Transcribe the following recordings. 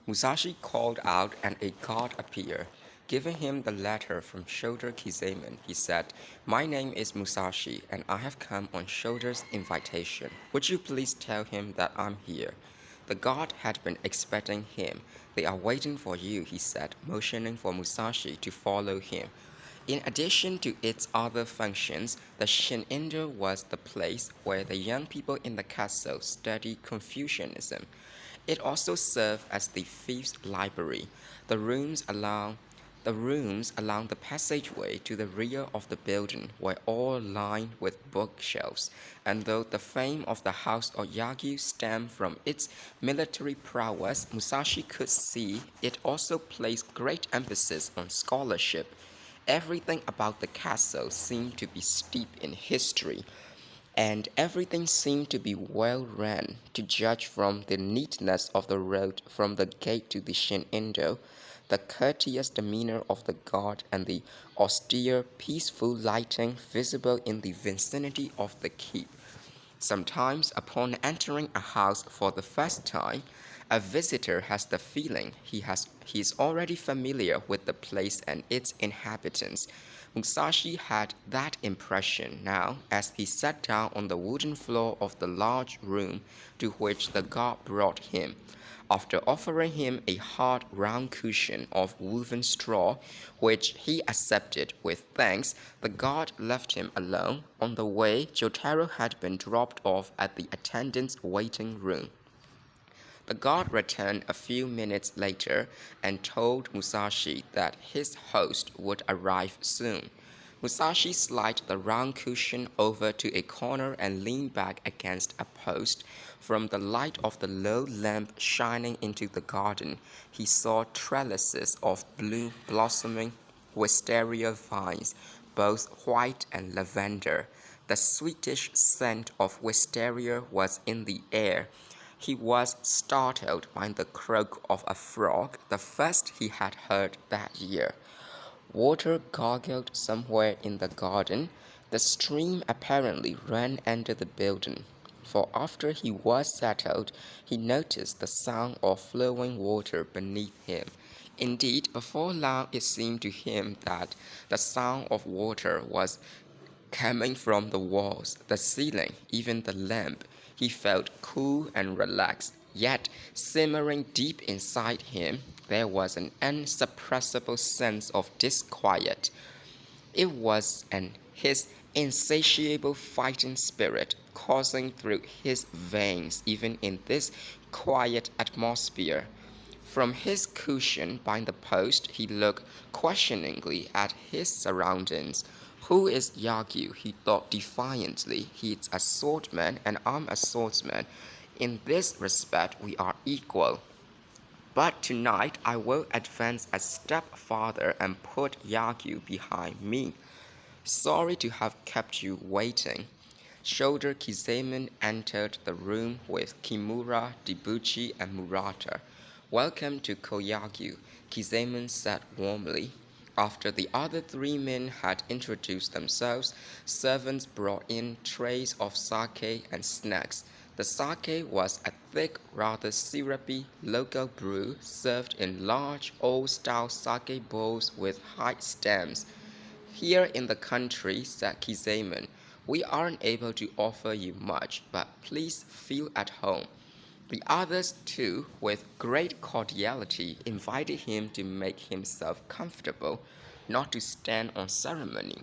Musashi called out and a guard appeared. Giving him the letter from Shoulder Kizaemon, he said, "My name is Musashi, and I have come on Shoulder's invitation. Would you please tell him that I'm here?" The guard had been expecting him. "They are waiting for you," he said, motioning for Musashi to follow him. In addition to its other functions, the Shin-Indo was the place where the young people in the castle studied Confucianism. It also served as the thief's library. The rooms along the passageway to the rear of the building were all lined with bookshelves, and though the fame of the House of Yagyu stemmed from its military prowess, Musashi could see it also placed great emphasis on scholarship. Everything about the castle seemed to be steeped in history, and everything seemed to be well run, to judge from the neatness of the road from the gate to the Shin-Indo, the courteous demeanor of the guard, and the austere, peaceful lighting visible in the vicinity of the keep. Sometimes, upon entering a house for the first time, a visitor has the feeling he is already familiar with the place and its inhabitants. Musashi had that impression now as he sat down on the wooden floor of the large room to which the guard brought him. After offering him a hard round cushion of woven straw, which he accepted with thanks, the guard left him alone. On the way, Jōtarō had been dropped off at the attendant's waiting room. The guard returned a few minutes later and told Musashi that his host would arrive soon. Musashi slid the round cushion over to a corner and leaned back against a post. From the light of the low lamp shining into the garden, he saw trellises of blue blossoming wisteria vines, both white and lavender. The sweetish scent of wisteria was in the air. He was startled by the croak of a frog, the first he had heard that year. Water gurgled somewhere in the garden. The stream apparently ran under the building, for after he was settled, he noticed the sound of flowing water beneath him. Indeed, before long it seemed to him that the sound of water was coming from the walls, the ceiling, even the lamp. He felt cool and relaxed, yet simmering deep inside him, there was an insuppressible sense of disquiet. It was his insatiable fighting spirit coursing through his veins even in this quiet atmosphere. From his cushion by the post, he looked questioningly at his surroundings. "Who is Yagyu?" he thought defiantly. "He's a swordsman and I'm a swordsman. In this respect, we are equal. But tonight I will advance a step farther and put Yagyu behind me." "Sorry to have kept you waiting." Shoulder Kizaemon entered the room with Kimura, Debuchi, and Murata. "Welcome to Koyagyu," Kizaemon said warmly. After the other three men had introduced themselves, servants brought in trays of sake and snacks. The sake was a thick, rather syrupy local brew served in large, old-style sake bowls with high stems. "Here in the country," said Kizaemon, "we aren't able to offer you much, but please feel at home." The others, too, with great cordiality, invited him to make himself comfortable, not to stand on ceremony.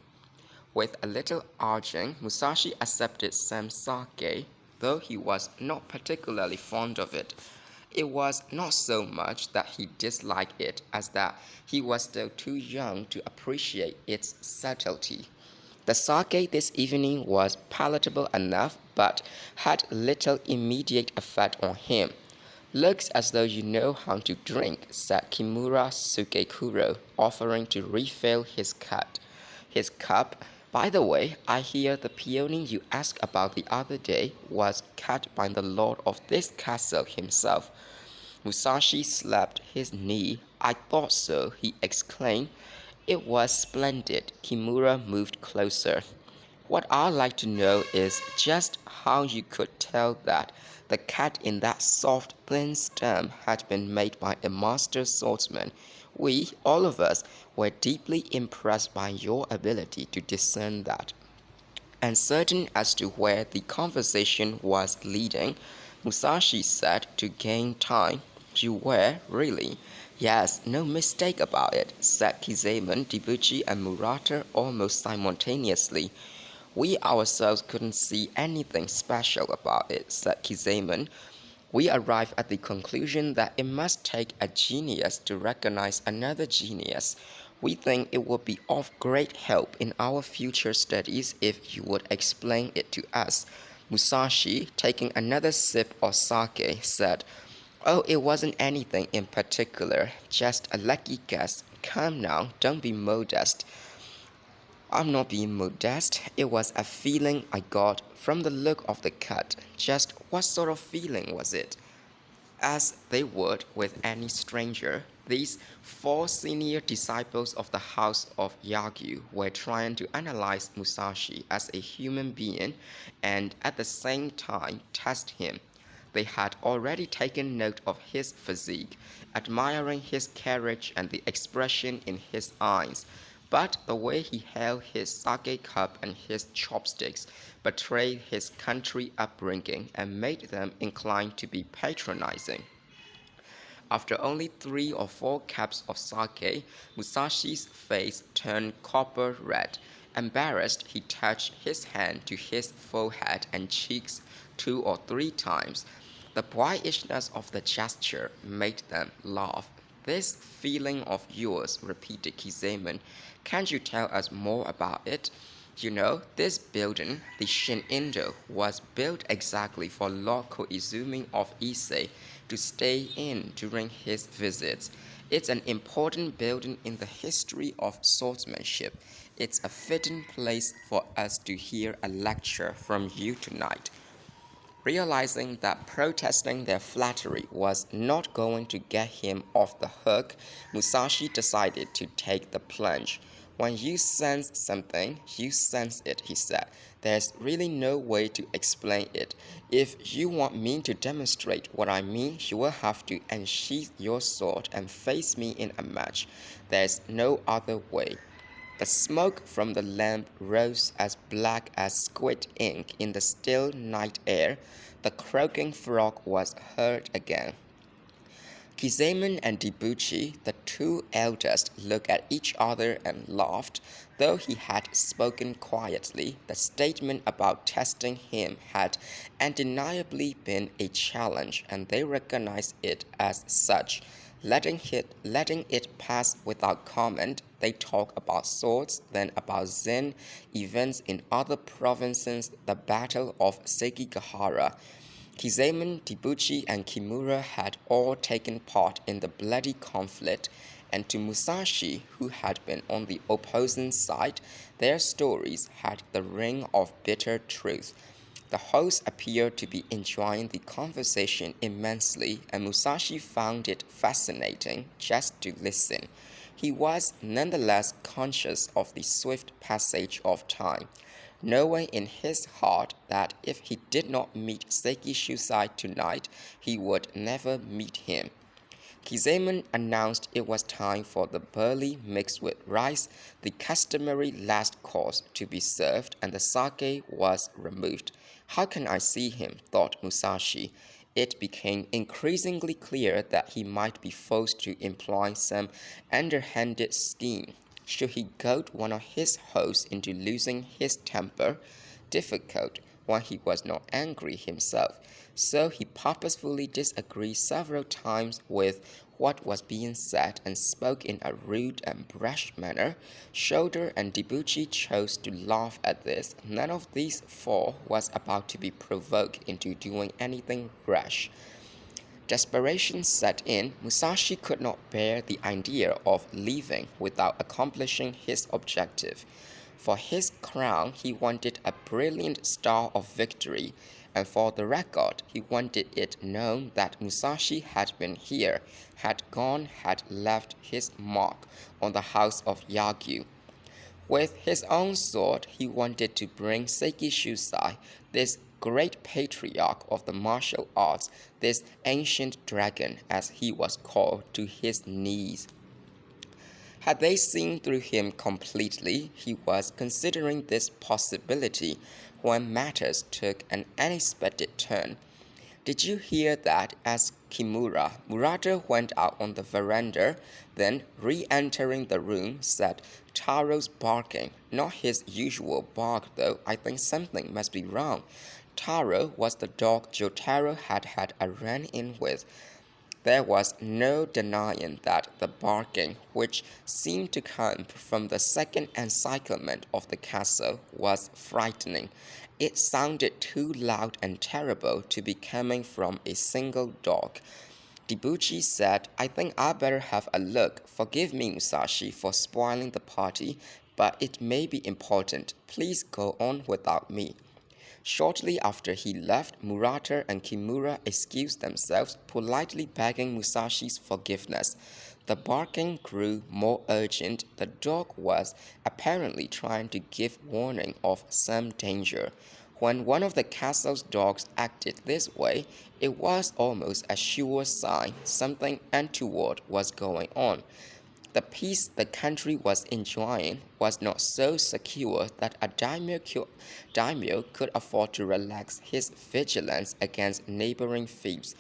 With a little urging, Musashi accepted some sake, though he was not particularly fond of it. It was not so much that he disliked it as that he was still too young to appreciate its subtlety. The sake this evening was palatable enough, but had little immediate effect on him. "Looks as though you know how to drink," said Kimura Sugekuro, offering to refill his cup. "By the way, I hear the peony you asked about the other day was cut by the lord of this castle himself." Musashi slapped his knee. "I thought so," he exclaimed. "It was splendid." Kimura moved closer. "What I'd like to know is just how you could tell that. The cut in that soft, thin stem had been made by a master swordsman. We, all of us, were deeply impressed by your ability to discern that. Uncertain as to where the conversation was leading, Musashi said to gain time. You were, really? Yes, no mistake about it, said Kizemon, Debuchy, and Murata almost simultaneously. We ourselves couldn't see anything special about it, said Kizemon. We arrived at the conclusion that it must take a genius to recognize another genius. We think it would be of great help in our future studies if you would explain it to us. Musashi, taking another sip of sake, said, Oh, it wasn't anything in particular, just a lucky guess. Come now, don't be modest. I'm not being modest. It was a feeling I got from the look of the cut. Just what sort of feeling was it? As they would with any stranger, these four senior disciples of the house of Yagyu were trying to analyze Musashi as a human being and at the same time test him. They had already taken note of his physique, admiring his carriage and the expression in his eyes, but the way he held his sake cup and his chopsticks betrayed his country upbringing and made them inclined to be patronizing. After only 3 or 4 cups of sake, Musashi's face turned copper red. Embarrassed, he touched his hand to his forehead and cheeks 2 or 3 times. The boyishness of the gesture made them laugh. This feeling of yours, repeated Kizemon. Can't you tell us more about it? You know, this building, the Shin-Indo, was built exactly for Lord Koizumi of Ise to stay in during his visits. It's an important building in the history of swordsmanship. It's a fitting place for us to hear a lecture from you tonight. Realizing that protesting their flattery was not going to get him off the hook, Musashi decided to take the plunge. When you sense something, you sense it, he said. There's really no way to explain it. If you want me to demonstrate what I mean, you will have to unsheath your sword and face me in a match. There's no other way. The smoke from the lamp rose as black as squid ink in the still night air. The croaking frog was heard again. Kizemon and Debuchy, the 2 eldest, looked at each other and laughed. Though he had spoken quietly, the statement about testing him had undeniably been a challenge, and they recognized it as such. Letting it pass without comment, they talked about swords, then about Zen, events in other provinces, the Battle of Sekigahara. Kizemon, Debuchy, and Kimura had all taken part in the bloody conflict, and to Musashi, who had been on the opposing side, their stories had the ring of bitter truth. The host appeared to be enjoying the conversation immensely, and Musashi found it fascinating just to listen. He was nonetheless conscious of the swift passage of time, knowing in his heart that if he did not meet Seki Shusai tonight, he would never meet him. Kizemon announced it was time for the barley mixed with rice, the customary last course, to be served, and the sake was removed. How can I see him? Thought Musashi. It became increasingly clear that he might be forced to employ some underhanded scheme. Should he goad one of his hosts into losing his temper? Difficult when he was not angry himself. So he purposefully disagreed several times with what was being said and spoke in a rude and brash manner. Shoulder and Debuchy chose to laugh at this. None of these 4 was about to be provoked into doing anything rash. Desperation set in. Musashi could not bear the idea of leaving without accomplishing his objective. For his crown, he wanted a brilliant star of victory, and for the record, he wanted it known that Musashi had been here, had gone, had left his mark on the house of Yagyu. With his own sword, he wanted to bring Seki Shusai, this great patriarch of the martial arts, this ancient dragon, as he was called, to his knees. Had they seen through him completely, he was considering this possibility when matters took an unexpected turn. Did you hear that? Asked Kimura. Murata went out on the veranda, then, re-entering the room, said, Taro's barking. Not his usual bark, though. I think something must be wrong. Taro was the dog Jōtarō had a run-in with. There was no denying that the barking, which seemed to come from the second encirclement of the castle, was frightening. It sounded too loud and terrible to be coming from a single dog. Debuchy said, I think I better have a look. Forgive me, Musashi, for spoiling the party, but it may be important. Please go on without me. Shortly after he left, Murata and Kimura excused themselves, politely begging Musashi's forgiveness. The barking grew more urgent. The dog was apparently trying to give warning of some danger. When one of the castle's dogs acted this way, it was almost a sure sign something untoward was going on. The peace the country was enjoying was not so secure that a daimyo could afford to relax his vigilance against neighboring thieves.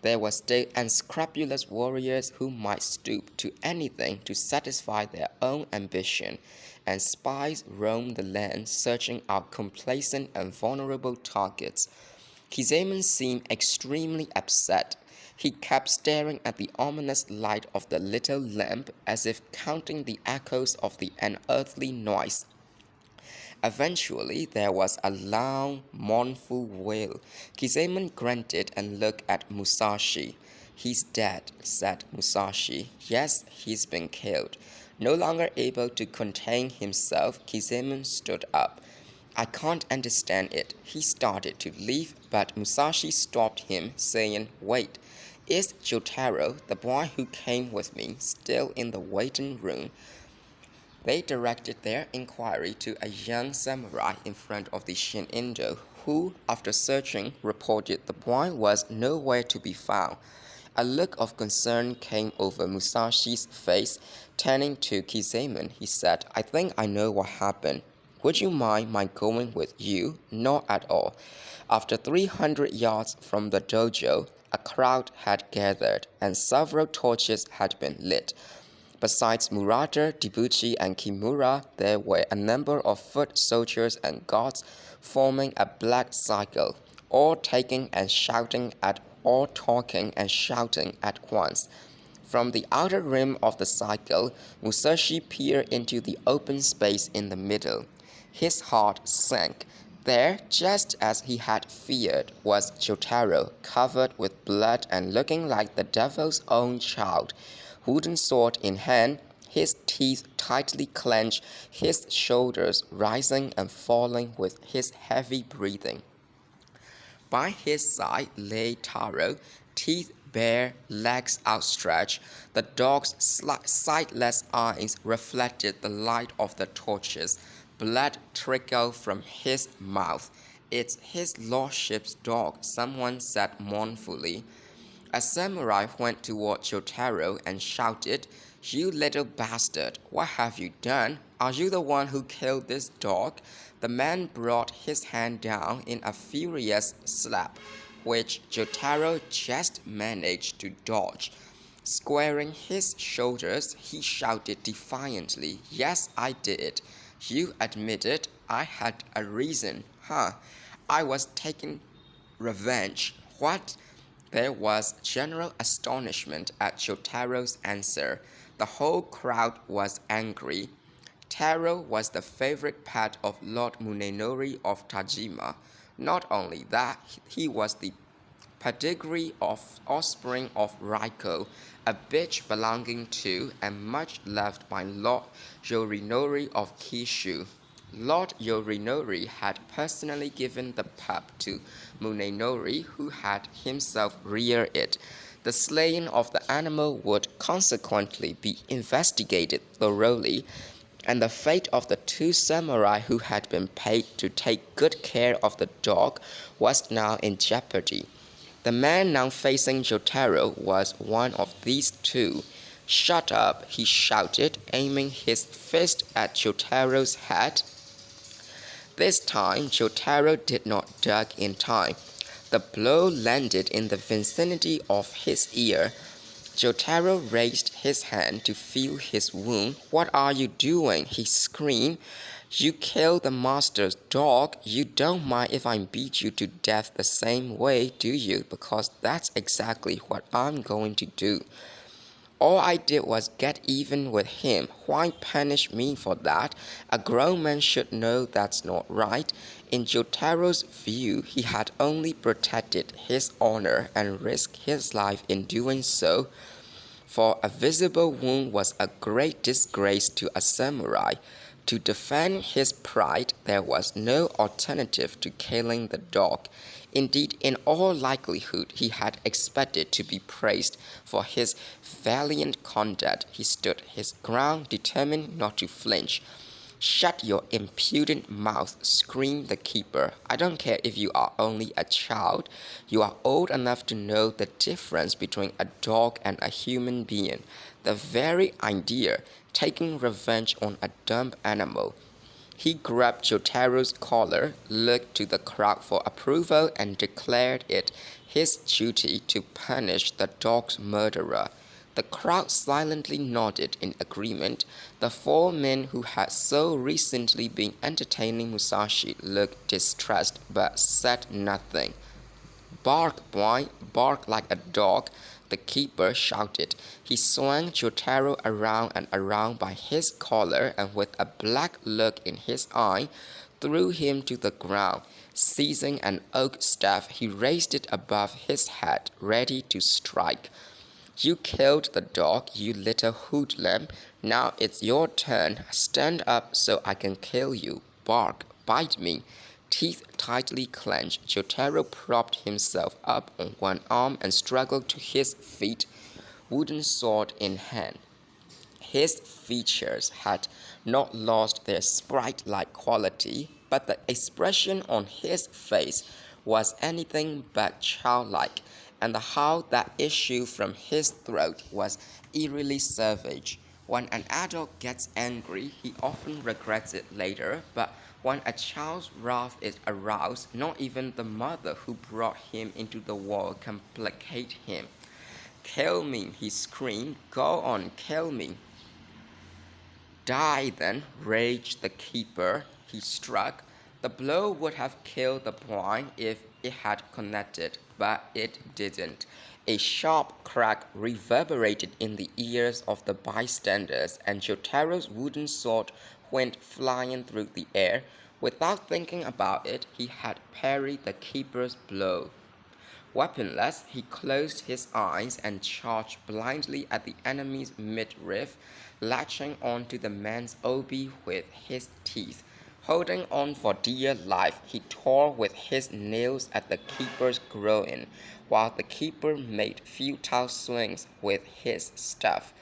There were still unscrupulous warriors who might stoop to anything to satisfy their own ambition, and spies roamed the land searching out complacent and vulnerable targets. Kizemon seemed extremely upset. He kept staring at the ominous light of the little lamp as if counting the echoes of the unearthly noise. Eventually, there was a long, mournful wail. Kizemon grunted and looked at Musashi. He's dead, said Musashi. Yes, he's been killed. No longer able to contain himself, Kizemon stood up. I can't understand it. He started to leave, but Musashi stopped him, saying, Wait, is Jōtarō, the boy who came with me, still in the waiting room? They directed their inquiry to a young samurai in front of the Shin-Indo, who, after searching, reported the boy was nowhere to be found. A look of concern came over Musashi's face. Turning to Kizemon, he said, I think I know what happened. Would you mind my going with you? Not at all. After 300 yards from the dojo, a crowd had gathered, and several torches had been lit. Besides Murata, Debuchy, and Kimura, there were a number of foot soldiers and guards forming a black circle, all talking and shouting at once. From the outer rim of the circle, Musashi peered into the open space in the middle. His heart sank. There, just as he had feared, was Jōtarō, covered with blood and looking like the devil's own child. Wooden sword in hand, his teeth tightly clenched, his shoulders rising and falling with his heavy breathing. By his side lay Taro, teeth bare, legs outstretched. The dog's sightless eyes reflected the light of the torches. Blood trickled from his mouth. It's his lordship's dog, someone said mournfully. A samurai went toward Jōtarō and shouted, You little bastard, what have you done? Are you the one who killed this dog? The man brought his hand down in a furious slap, which Jōtarō just managed to dodge. Squaring his shoulders, he shouted defiantly, Yes, I did. You admitted I had a reason, huh? I was taking revenge. What? There was general astonishment at Jōtaro's answer. The whole crowd was angry. Taro was the favorite pet of Lord Munenori of Tajima. Not only that, he was the pedigree of offspring of Raiko, a bitch belonging to and much loved by Lord Yorinori of Kishu. Lord Yorinori had personally given the pup to Munenori, who had himself reared it. The slaying of the animal would consequently be investigated thoroughly. and the fate of the two samurai who had been paid to take good care of the dog was now in jeopardy. The man now facing Jōtarō was one of these two. "Shut up," he shouted, aiming his fist at Jōtaro's head. This time, Jōtarō did not duck in time. The blow landed in the vicinity of his ear. Jōtarō raised his hand to feel his wound. "What are you doing?" he screamed. "You killed the master's dog. You don't mind if I beat you to death the same way, do you? Because that's exactly what I'm going to do. All I did was get even with him. Why punish me for that? A grown man should know that's not right." In Jōtaro's view, he had only protected his honor and risked his life in doing so, for a visible wound was a great disgrace to a samurai. To defend his pride, there was no alternative to killing the dog. Indeed, in all likelihood, he had expected to be praised for his valiant conduct. He stood his ground, determined not to flinch. "Shut your impudent mouth," screamed the keeper. "I don't care if you are only a child. You are old enough to know the difference between a dog and a human being. The very idea, taking revenge on a dumb animal." He grabbed Jōtaro's collar, looked to the crowd for approval, and declared it his duty to punish the dog's murderer. The crowd silently nodded in agreement. The four men who had so recently been entertaining Musashi looked distressed but said nothing. "Bark, boy, bark like a dog," the keeper shouted. He swung Jōtarō around and around by his collar, and with a black look in his eye, threw him to the ground. Seizing an oak staff, he raised it above his head, ready to strike. "You killed the dog, you little hoodlum. Now it's your turn. Stand up so I can kill you. Bark, bite me." Teeth tightly clenched, Jōtarō propped himself up on one arm and struggled to his feet, wooden sword in hand. His features had not lost their sprite-like quality, but the expression on his face was anything but childlike, and the howl that issued from his throat was eerily savage. When an adult gets angry, he often regrets it later, but when a child's wrath is aroused, not even the mother who brought him into the world can placate him. "Kill me," he screamed. "Go on, kill me." "Die then," raged the keeper. He struck. The blow would have killed the boy if it had connected, but it didn't. A sharp crack reverberated in the ears of the bystanders, and Jōtaro's wooden sword went flying through the air. Without thinking about it, he had parried the keeper's blow. Weaponless, he closed his eyes and charged blindly at the enemy's midriff, latching onto the man's obi with his teeth. Holding on for dear life, he tore with his nails at the keeper's groin, while the keeper made futile swings with his staff.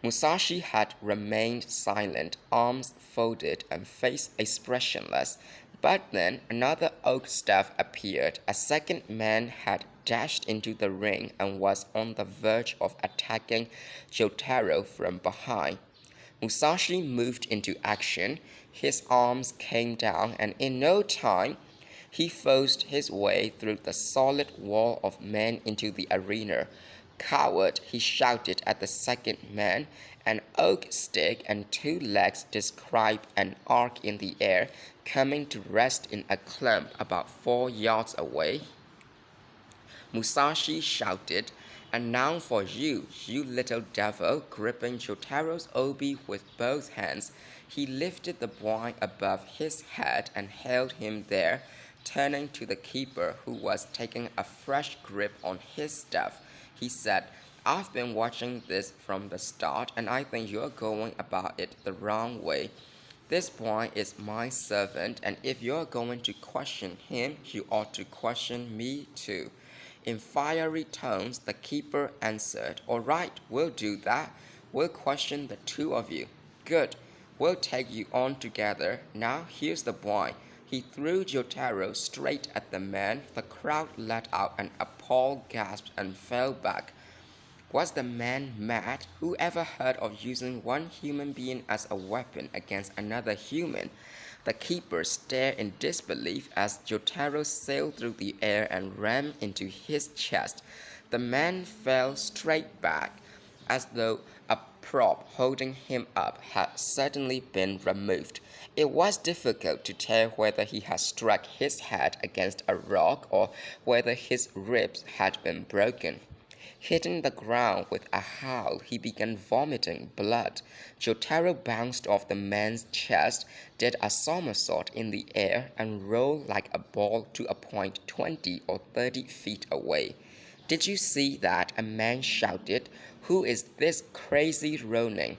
Musashi had remained silent, arms folded and face expressionless. But then another oak staff appeared. A second man had dashed into the ring and was on the verge of attacking Jōtarō from behind. Musashi moved into action. His arms came down, and in no time, he forced his way through the solid wall of men into the arena. "Coward," he shouted at the second man. An oak stick and two legs described an arc in the air, coming to rest in a clump about 4 yards away. Musashi shouted, "And now for you, you little devil." Gripping Jōtaro's obi with both hands, he lifted the boy above his head and held him there. Turning to the keeper, who was taking a fresh grip on his staff, he said, "I've been watching this from the start, and I think you're going about it the wrong way. This boy is my servant, and if you're going to question him, you ought to question me too." In fiery tones, the keeper answered, "All right, we'll do that. We'll question the two of you." "Good. We'll take you on together. Now here's the boy." He threw Jōtarō straight at the man. The crowd let out an appalled gasp and fell back. Was the man mad? Who ever heard of using one human being as a weapon against another human? The keeper stared in disbelief as Jōtarō sailed through the air and rammed into his chest. The man fell straight back, as though a prop holding him up had suddenly been removed. It was difficult to tell whether he had struck his head against a rock or whether his ribs had been broken. Hitting the ground with a howl, he began vomiting blood. Jōtarō bounced off the man's chest, did a somersault in the air, and rolled like a ball to a point 20 or 30 feet away. "Did you see that?" a man shouted. "Who is this crazy Ronin?"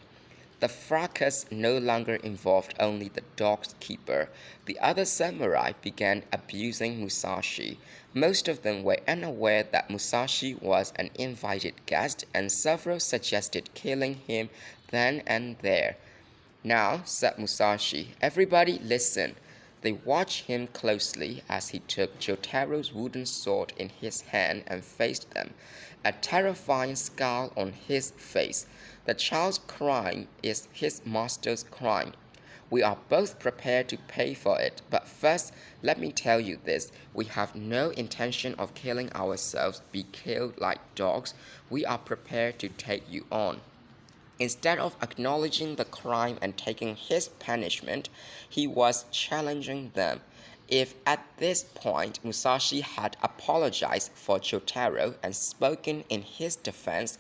The fracas no longer involved only the dog's keeper. The other samurai began abusing Musashi. Most of them were unaware that Musashi was an invited guest, and several suggested killing him then and there. "Now," said Musashi, "everybody listen." They watched him closely as he took Jōtaro's wooden sword in his hand and faced them, a terrifying scowl on his face. The child's crime is his master's crime. We are both prepared to pay for it, but first, let me tell you this. We have no intention of killing ourselves, be killed like dogs. We are prepared to take you on." Instead of acknowledging the crime and taking his punishment, he was challenging them. If at this point Musashi had apologized for Jōtarō and spoken in his defense,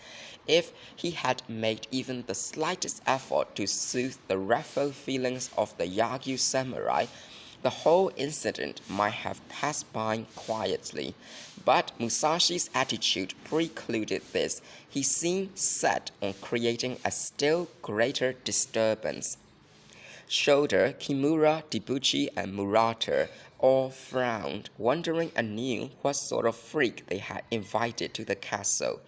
if he had made even the slightest effort to soothe the ruffled feelings of the Yagyu samurai, the whole incident might have passed by quietly. But Musashi's attitude precluded this. He seemed set on creating a still greater disturbance. Shoulder, Kimura, Debuchi, and Murata all frowned, wondering anew what sort of freak they had invited to the castle.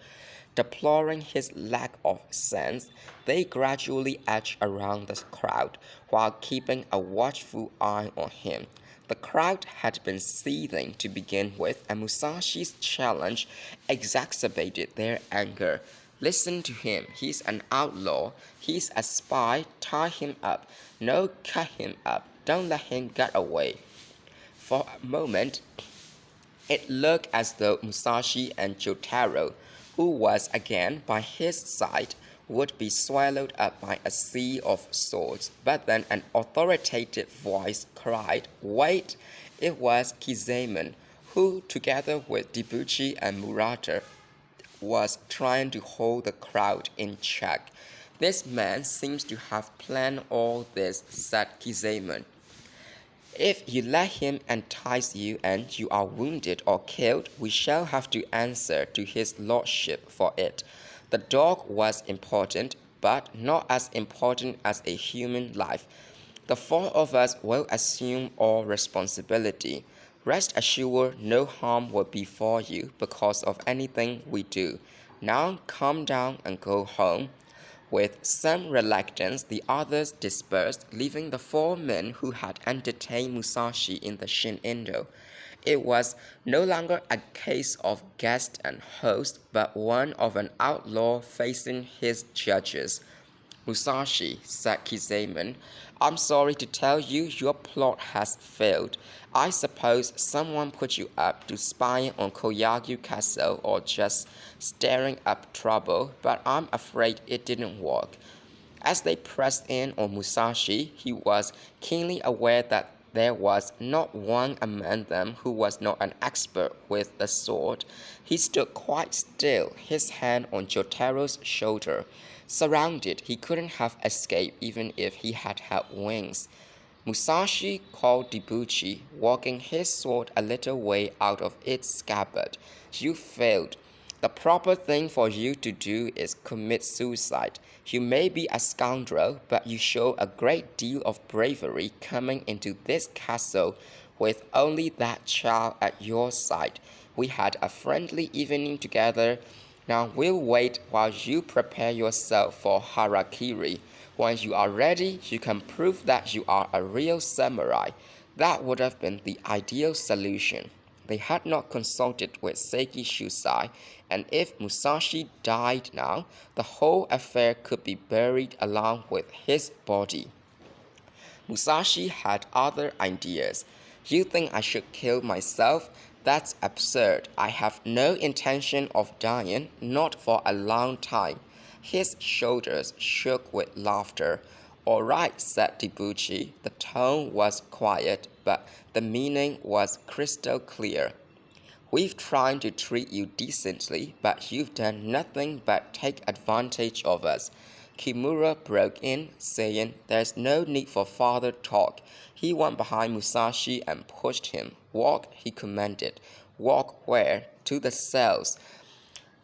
Deploring his lack of sense, they gradually edged around the crowd while keeping a watchful eye on him. The crowd had been seething to begin with, and Musashi's challenge exacerbated their anger. "Listen to him. He's an outlaw. He's a spy. Tie him up. No, cut him up. Don't let him get away." For a moment, it looked as though Musashi and Jōtarō, who was again by his side, would be swallowed up by a sea of swords. But then an authoritative voice cried, "Wait!" It was Kizamon, who, together with Debuchi and Murata, was trying to hold the crowd in check. "This man seems to have planned all this," said Kizamon. "If you let him entice you and you are wounded or killed, we shall have to answer to his lordship for it." The dog was important, but not as important as a human life. "The four of us will assume all responsibility. Rest assured no harm will befall you because of anything we do. Now calm down and go home." With some reluctance, the others dispersed, leaving the four men who had entertained Musashi in the Shin-Indo. It was no longer a case of guest and host, but one of an outlaw facing his judges. "Musashi," said Kizamon, "I'm sorry to tell you your plot has failed. I suppose someone put you up to spying on Koyagyu Castle or just stirring up trouble, but I'm afraid it didn't work." As they pressed in on Musashi, he was keenly aware that there was not one among them who was not an expert with the sword. He stood quite still, his hand on Jōtaro's shoulder. Surrounded, he couldn't have escaped even if he had had wings. Musashi called Debuchi, walking his sword a little way out of its scabbard. "You failed. The proper thing for you to do is commit suicide. You may be a scoundrel, but you show a great deal of bravery coming into this castle with only that child at your side. We had a friendly evening together. Now we'll wait while you prepare yourself for harakiri. Once you are ready, you can prove that you are a real samurai. That would have been the ideal solution. They had not consulted with Seiki Shusai, and if Musashi died now, the whole affair could be buried along with his body. Musashi had other ideas. You think I should kill myself? That's absurd. I have no intention of dying, not for a long time. His shoulders shook with laughter. All right, said Debuchy. The tone was quiet, but the meaning was crystal clear. We've tried to treat you decently, but you've done nothing but take advantage of us. Kimura broke in, saying, There's no need for further talk. He went behind Musashi and pushed him. Walk, he commanded. Walk where? To the cells.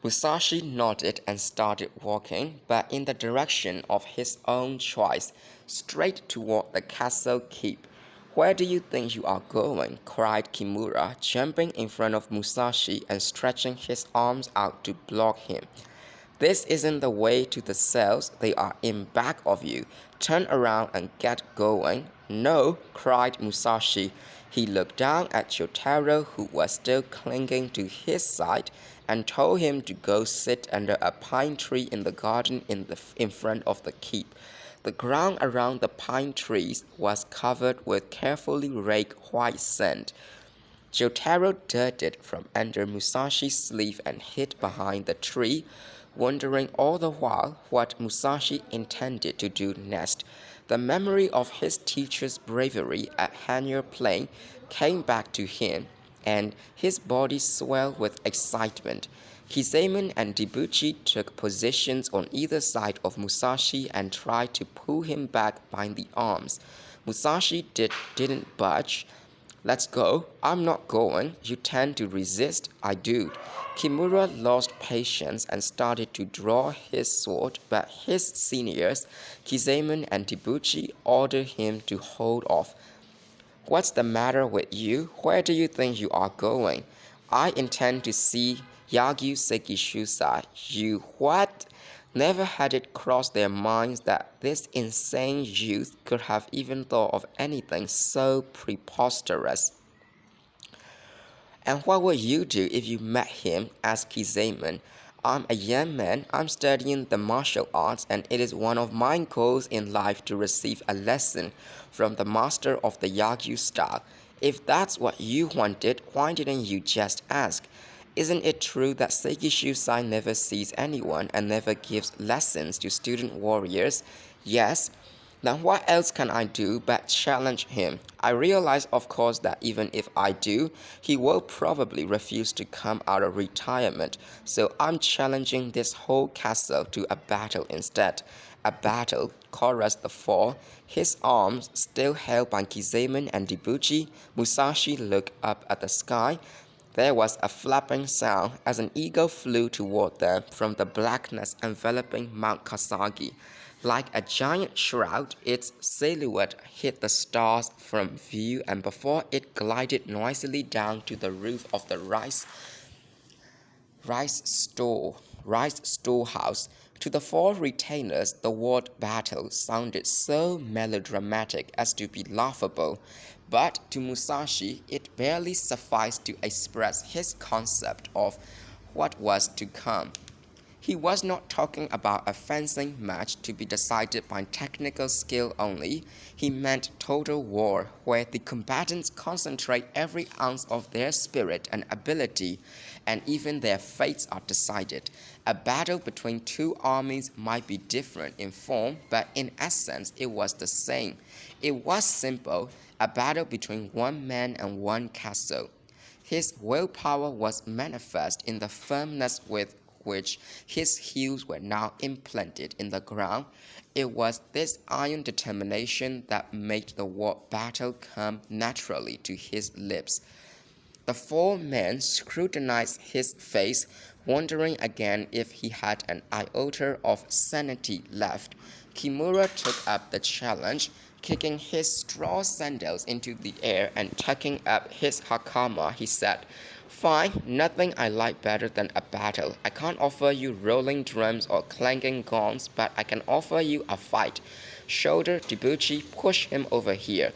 Musashi nodded and started walking, but in the direction of his own choice, straight toward the castle keep. Where do you think you are going? Cried Kimura, jumping in front of Musashi and stretching his arms out to block him. This isn't the way to the cells. They are in back of you. Turn around and get going. No, cried Musashi. He looked down at Jōtarō, who was still clinging to his side, and told him to go sit under a pine tree in the garden in front of the keep. The ground around the pine trees was covered with carefully raked white sand. Jōtarō darted from under Musashi's sleeve and hid behind the tree, wondering all the while what Musashi intended to do next. The memory of his teacher's bravery at Hanyu Plain came back to him, and his body swelled with excitement. Kizamon and Debuchy took positions on either side of Musashi and tried to pull him back by the arms. Musashi didn't budge. Let's go. I'm not going. You tend to resist. I do. Kimura lost patience and started to draw his sword, but his seniors, Kizamon and Debuchy, ordered him to hold off. What's the matter with you? Where do you think you are going? I intend to see Yagyu Sekishusai. You what? Never had it crossed their minds that this insane youth could have even thought of anything so preposterous. And what would you do if you met him? Asked Kizamon. I'm a young man. I'm studying the martial arts, and it is one of my goals in life to receive a lesson from the master of the Yagyu style. If that's what you wanted, why didn't you just ask? Isn't it true that Seiki Shusai never sees anyone and never gives lessons to student warriors? Yes. Then what else can I do but challenge him? I realize, of course, that even if I do, he will probably refuse to come out of retirement, so I'm challenging this whole castle to a battle instead. A battle, chorused the four. His arms still held by Kizamon and Debuchy, Musashi looked up at the sky. There was a flapping sound as an eagle flew toward them from the blackness enveloping Mount Kasagi. Like a giant shroud, its silhouette hid the stars from view, and before it glided noisily down to the roof of the rice storehouse. To the four retainers, the word battle sounded so melodramatic as to be laughable, but to Musashi it barely sufficed to express his concept of what was to come. He was not talking about a fencing match to be decided by technical skill only. He meant total war, where the combatants concentrate every ounce of their spirit and ability, and even their fates are decided. A battle between two armies might be different in form, but in essence it was the same. It was simple, a battle between one man and one castle. His willpower was manifest in the firmness with which his heels were now implanted in the ground. It was this iron determination that made the word battle come naturally to his lips. The four men scrutinized his face, wondering again if he had an iota of sanity left. Kimura took up the challenge, kicking his straw sandals into the air and tucking up his hakama. He said, Fine, nothing I like better than a battle. I can't offer you rolling drums or clanking gongs, but I can offer you a fight. Shoulder, Debuchy, push him over here.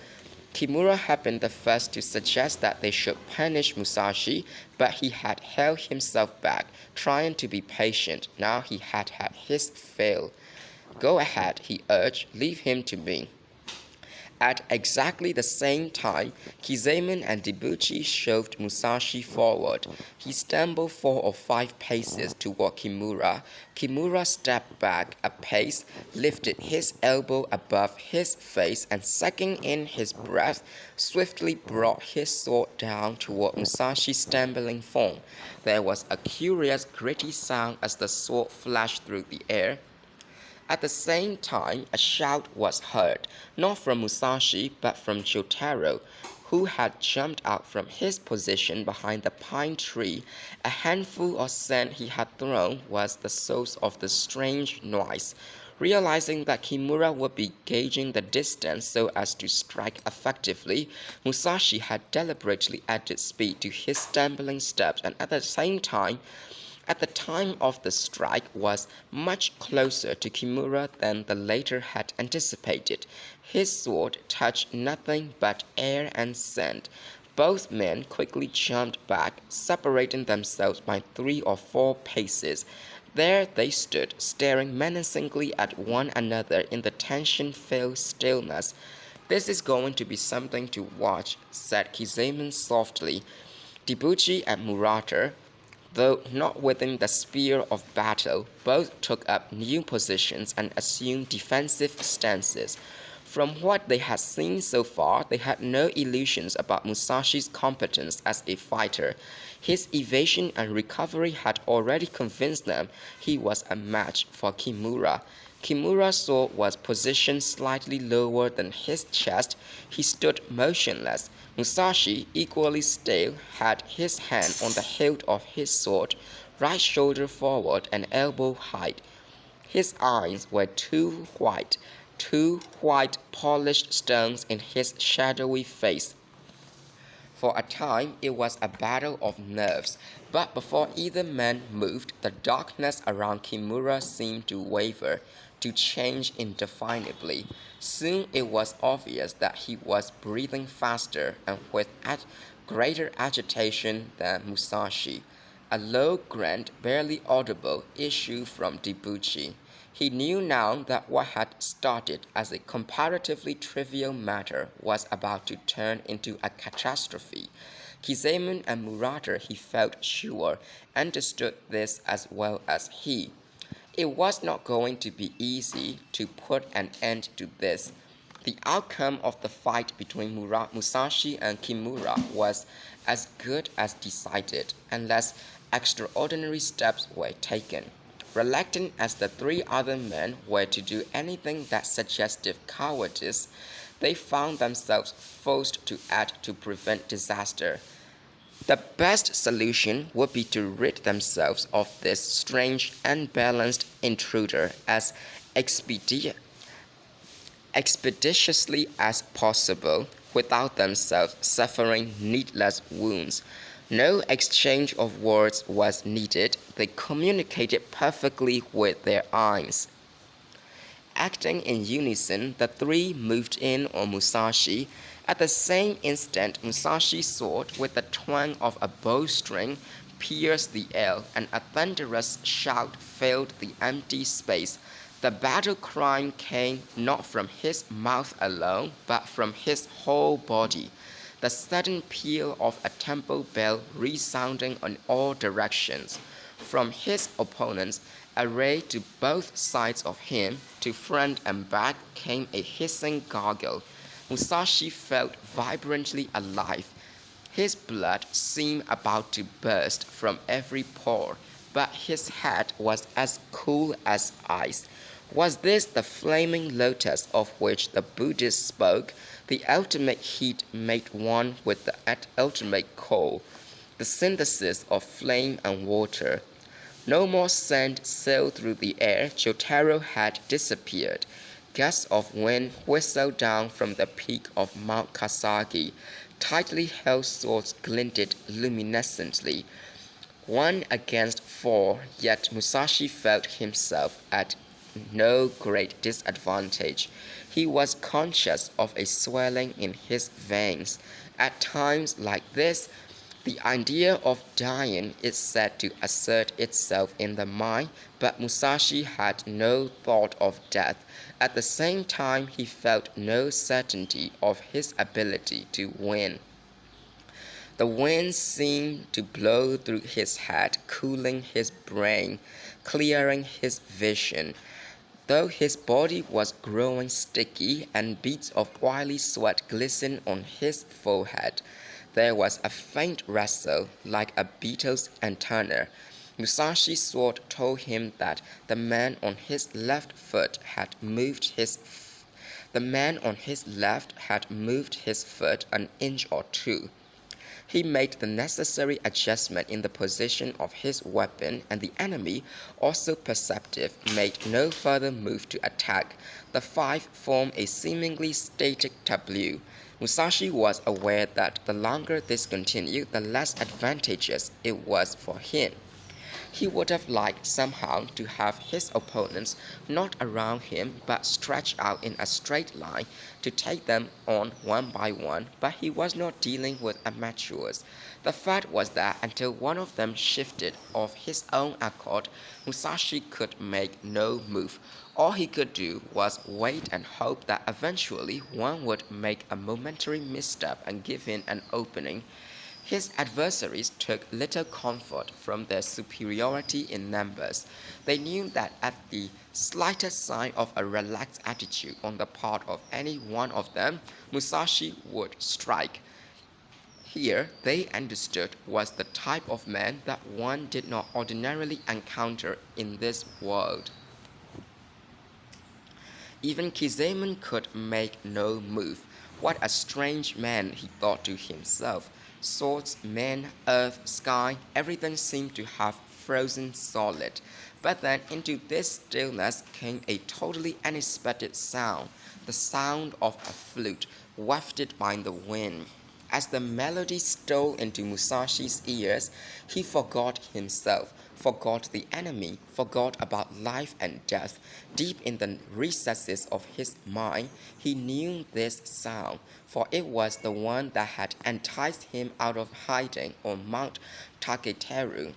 Kimura had been the first to suggest that they should punish Musashi, but he had held himself back, trying to be patient. Now he had had his fill. Go ahead, he urged, leave him to me. At exactly the same time, Kizaiman and Debuchy shoved Musashi forward. He stumbled 4 or 5 paces toward Kimura. Kimura stepped back a pace, lifted his elbow above his face, and sucking in his breath, swiftly brought his sword down toward Musashi's stumbling form. There was a curious gritty sound as the sword flashed through the air. At the same time, a shout was heard, not from Musashi, but from Jōtarō, who had jumped out from his position behind the pine tree. A handful of sand he had thrown was the source of the strange noise. Realizing that Kimura would be gauging the distance so as to strike effectively, Musashi had deliberately added speed to his stumbling steps, and at the time of the strike was much closer to Kimura than the latter had anticipated. His sword touched nothing but air and sand. Both men quickly jumped back, separating themselves by 3 or 4 paces. There they stood, staring menacingly at one another in the tension-filled stillness. This is going to be something to watch, said Kizaiman softly. Debuchy and Murata, though not within the sphere of battle, both took up new positions and assumed defensive stances. From what they had seen so far, they had no illusions about Musashi's competence as a fighter. His evasion and recovery had already convinced them he was a match for Kimura. Kimura's sword was positioned slightly lower than his chest. He stood motionless. Musashi, equally still, had his hand on the hilt of his sword, right shoulder forward and elbow height. His eyes were two white polished stones in his shadowy face. For a time it was a battle of nerves, but before either man moved, the darkness around Kimura seemed to waver, to change indefinably. Soon it was obvious that he was breathing faster and with greater agitation than Musashi. A low grunt, barely audible, issued from Debuchy. He knew now that what had started as a comparatively trivial matter was about to turn into a catastrophe. Kizaiman and Murata, he felt sure, understood this as well as he. It was not going to be easy to put an end to this. The outcome of the fight between Musashi and Kimura was as good as decided, unless extraordinary steps were taken. Reluctant as the 3 other men were to do anything that suggested cowardice, they found themselves forced to act to prevent disaster. The best solution would be to rid themselves of this strange, unbalanced intruder as expeditiously as possible, without themselves suffering needless wounds. No exchange of words was needed. They communicated perfectly with their eyes. Acting in unison, the 3 moved in on Musashi. At the same instant, Musashi's sword, with the twang of a bowstring, pierced the air, and a thunderous shout filled the empty space. The battle cry came not from his mouth alone, but from his whole body. The sudden peal of a temple bell resounding in all directions. From his opponents, arrayed to both sides of him, to front and back, came a hissing gargle. Musashi felt vibrantly alive. His blood seemed about to burst from every pore, but his head was as cool as ice. Was this the flaming lotus of which the Buddhists spoke? The ultimate heat made one with the ultimate cold, the synthesis of flame and water. No more sand sailed through the air. Jōtarō had disappeared. Gusts of wind whistled down from the peak of Mount Kasagi. tightly held swords glinted luminescently. 1 against 4, yet Musashi felt himself at no great disadvantage. He was conscious of a swelling in his veins. At times like this, the idea of dying is said to assert itself in the mind, but Musashi had no thought of death. At the same time, he felt no certainty of his ability to win. The wind seemed to blow through his head, cooling his brain, clearing his vision. Though his body was growing sticky and beads of oily sweat glistened on his forehead, there was a faint rustle like a beetle's antenna. Musashi's sword told him that the man on his left had moved his foot an inch or two. He made the necessary adjustment in the position of his weapon, and the enemy, also perceptive, made no further move to attack. The 5 formed a seemingly static tableau. Musashi was aware that the longer this continued, the less advantageous it was for him. He would have liked somehow to have his opponents not around him but stretched out in a straight line to take them on one by one, but he was not dealing with amateurs. The fact was that until one of them shifted of his own accord, Musashi could make no move. All he could do was wait and hope that eventually one would make a momentary misstep and give him an opening. His adversaries took little comfort from their superiority in numbers. They knew that at the slightest sign of a relaxed attitude on the part of any one of them, Musashi would strike. Here, they understood, was the type of man that one did not ordinarily encounter in this world. Even Kizemon could make no move. What a strange man, he thought to himself. Swords, men, earth, sky, everything seemed to have frozen solid. But then into this stillness came a totally unexpected sound, the sound of a flute, wafted by the wind. As the melody stole into Musashi's ears, he forgot himself, forgot the enemy, forgot about life and death. Deep in the recesses of his mind, he knew this sound, for it was the one that had enticed him out of hiding on Mount Takateru,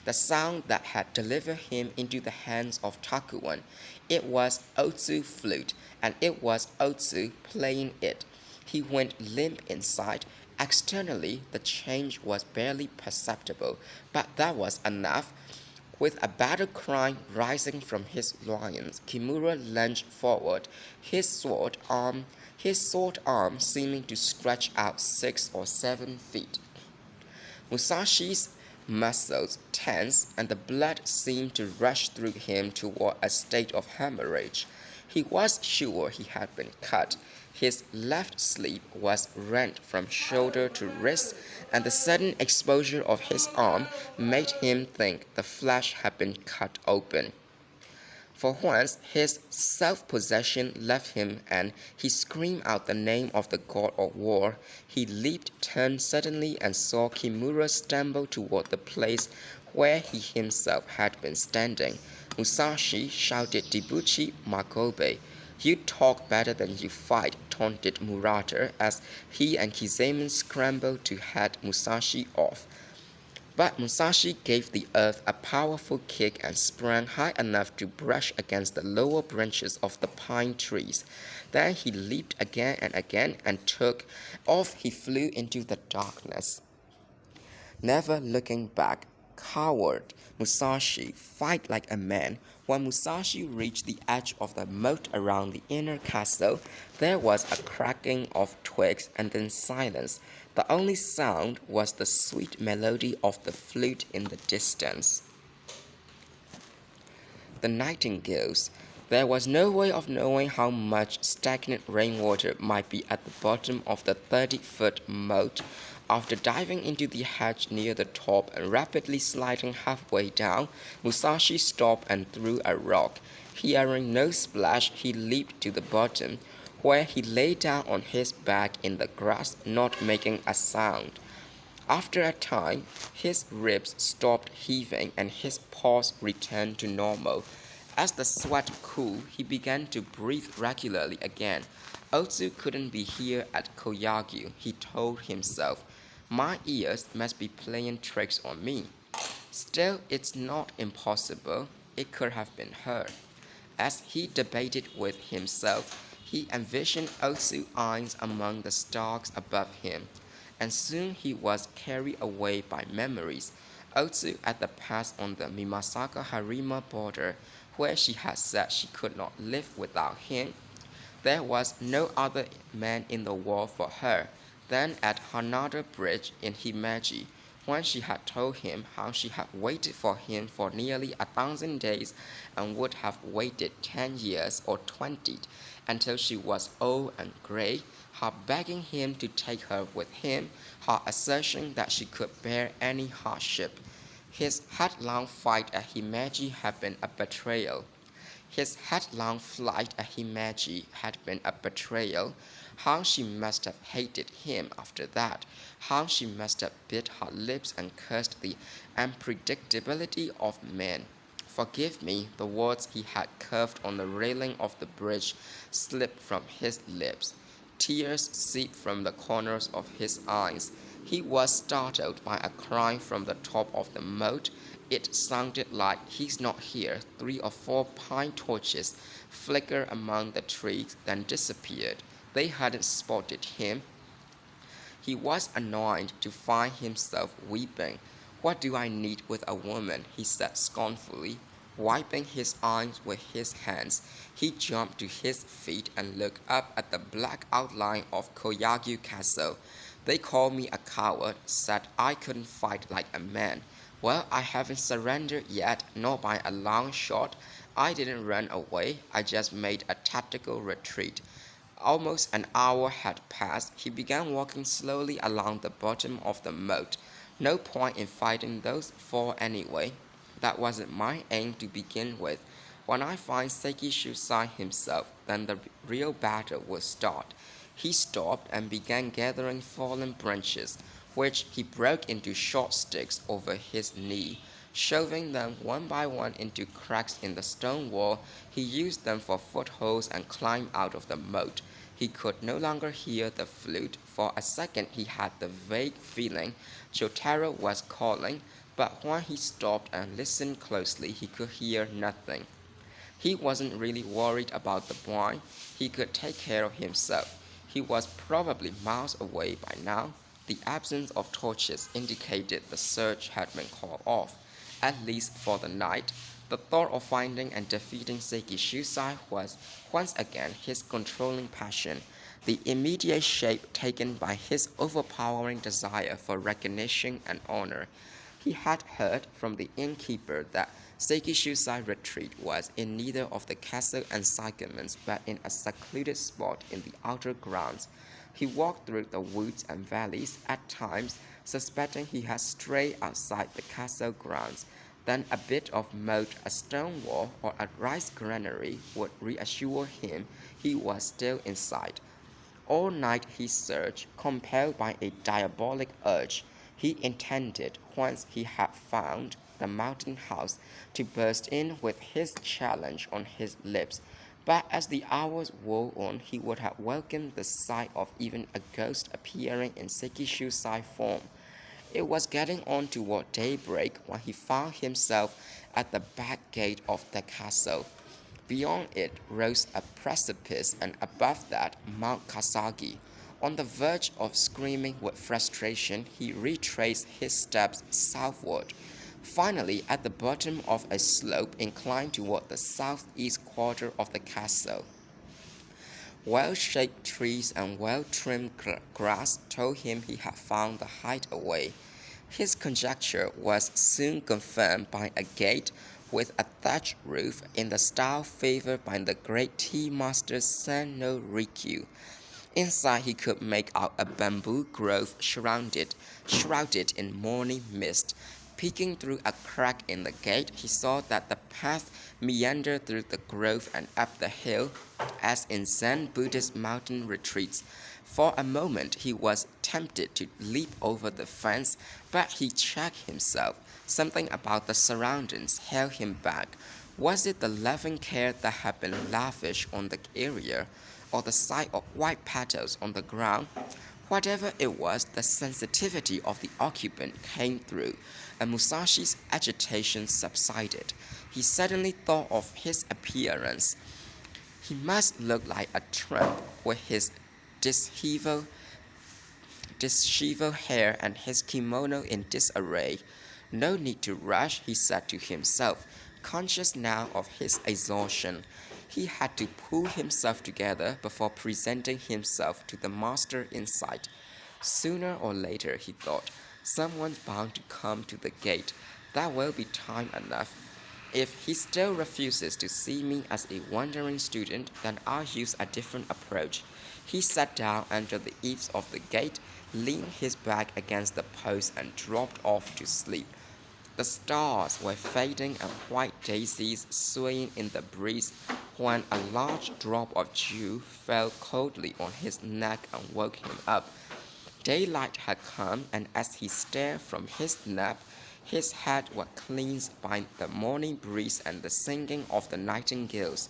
the sound that had delivered him into the hands of Takuan. It was Otsu flute, and it was Otsu playing it. He went limp inside. Externally, the change was barely perceptible, but that was enough. With a battle cry rising from his loins, Kimura lunged forward, his sword arm seeming to stretch out 6 or 7 feet. Musashi's muscles tensed, and the blood seemed to rush through him toward a state of hemorrhage. He was sure he had been cut. His left sleeve was rent from shoulder to wrist, and the sudden exposure of his arm made him think the flesh had been cut open. For once, his self-possession left him, and he screamed out the name of the god of war. He leaped, turned suddenly, and saw Kimura stumble toward the place where he himself had been standing. Musashi shouted Dibuchi Makobe. "You talk better than you fight," taunted Murata as he and Kizemon scrambled to head Musashi off. But Musashi gave the earth a powerful kick and sprang high enough to brush against the lower branches of the pine trees. Then he leaped again and again and took off. He flew into the darkness. Never looking back, coward Musashi, fight like a man. When Musashi reached the edge of the moat around the inner castle, there was a cracking of twigs and then silence. The only sound was the sweet melody of the flute in the distance. The Nightingales. There was no way of knowing how much stagnant rainwater might be at the bottom of the 30-foot moat. After diving into the hatch near the top and rapidly sliding halfway down, Musashi stopped and threw a rock. Hearing no splash, he leaped to the bottom. where he lay down on his back in the grass, not making a sound. After a time, his ribs stopped heaving and his pulse returned to normal. As the sweat cooled, he began to breathe regularly again. Otsu couldn't be here at Koyagyu, he told himself. My ears must be playing tricks on me. Still, it's not impossible. It could have been her. As he debated with himself, he envisioned Otsu's eyes among the stalks above him, and soon he was carried away by memories. Otsu at the pass on the Mimasaka Harima border, where she had said she could not live without him. There was no other man in the world for her than at Hanada Bridge in Himeji, when she had told him how she had waited for him for nearly 1,000 days and would have waited 10 years or 20 until she was old and gray, her begging him to take her with him, her assertion that she could bear any hardship. His headlong fight at Himeji had been a betrayal. His headlong flight at Himeji had been a betrayal. How she must have hated him after that. How she must have bit her lips and cursed the unpredictability of men. Forgive me, the words he had curved on the railing of the bridge slipped from his lips. Tears seeped from the corners of his eyes. He was startled by a cry from the top of the moat. It sounded like "He's not here." 3 or 4 pine torches flickered among the trees, then disappeared. They hadn't spotted him. He was annoyed to find himself weeping. "What do I need with a woman?" he said scornfully. Wiping his eyes with his hands, he jumped to his feet and looked up at the black outline of Koyagyu Castle. "They called me a coward, said I couldn't fight like a man. Well, I haven't surrendered yet, not by a long shot. I didn't run away, I just made a tactical retreat." Almost an hour had passed. He began walking slowly along the bottom of the moat. No point in fighting those 4 anyway. That wasn't my aim to begin with. When I find Seiki Shusai himself, then the real battle will start. He stopped and began gathering fallen branches, which he broke into short sticks over his knee. Shoving them one by one into cracks in the stone wall, he used them for footholds and climbed out of the moat. He could no longer hear the flute. For a second he had the vague feeling Jōtarō was calling, but when he stopped and listened closely, he could hear nothing. He wasn't really worried about the boy. He could take care of himself. He was probably miles away by now. The absence of torches indicated the search had been called off, at least for the night. The thought of finding and defeating Seiki Shusai was once again his controlling passion, the immediate shape taken by his overpowering desire for recognition and honor. He had heard from the innkeeper that Seiki Shusai's retreat was in neither of the castle encirclements but in a secluded spot in the outer grounds. He walked through the woods and valleys, at times suspecting he had strayed outside the castle grounds. Then a bit of moat, a stone wall, or a rice granary would reassure him he was still inside. All night he searched, compelled by a diabolic urge. He intended, once he had found the mountain house, to burst in with his challenge on his lips. But as the hours wore on, he would have welcomed the sight of even a ghost appearing in Seiki Shusai form. It was getting on toward daybreak when he found himself at the back gate of the castle. Beyond it rose a precipice, and above that Mount Kasagi. On the verge of screaming with frustration, he retraced his steps southward. Finally, at the bottom of a slope inclined toward the southeast quarter of the castle, well-shaped trees and well-trimmed grass told him he had found the hideaway. His conjecture was soon confirmed by a gate with a thatched roof in the style favored by the great tea master Sen no Rikyu. Inside he could make out a bamboo grove shrouded in morning mist. Peeking through a crack in the gate, he saw that the path meandered through the grove and up the hill, as in Zen Buddhist mountain retreats. For a moment he was tempted to leap over the fence, but he checked himself. Something about the surroundings held him back. Was it the loving care that had been lavished on the area, or the sight of white petals on the ground? Whatever it was, the sensitivity of the occupant came through, and Musashi's agitation subsided. He suddenly thought of his appearance. He must look like a tramp with his disheveled, disheveled hair and his kimono in disarray. No need to rush, he said to himself, conscious now of his exhaustion. He had to pull himself together before presenting himself to the master in sight. Sooner or later, he thought, someone's bound to come to the gate. That will be time enough. If he still refuses to see me as a wandering student, then I'll use a different approach. He sat down under the eaves of the gate, leaned his back against the post, and dropped off to sleep. The stars were fading and white daisies swaying in the breeze when a large drop of dew fell coldly on his neck and woke him up. Daylight had come, and as he stared from his nap, his head was cleansed by the morning breeze and the singing of the nightingales.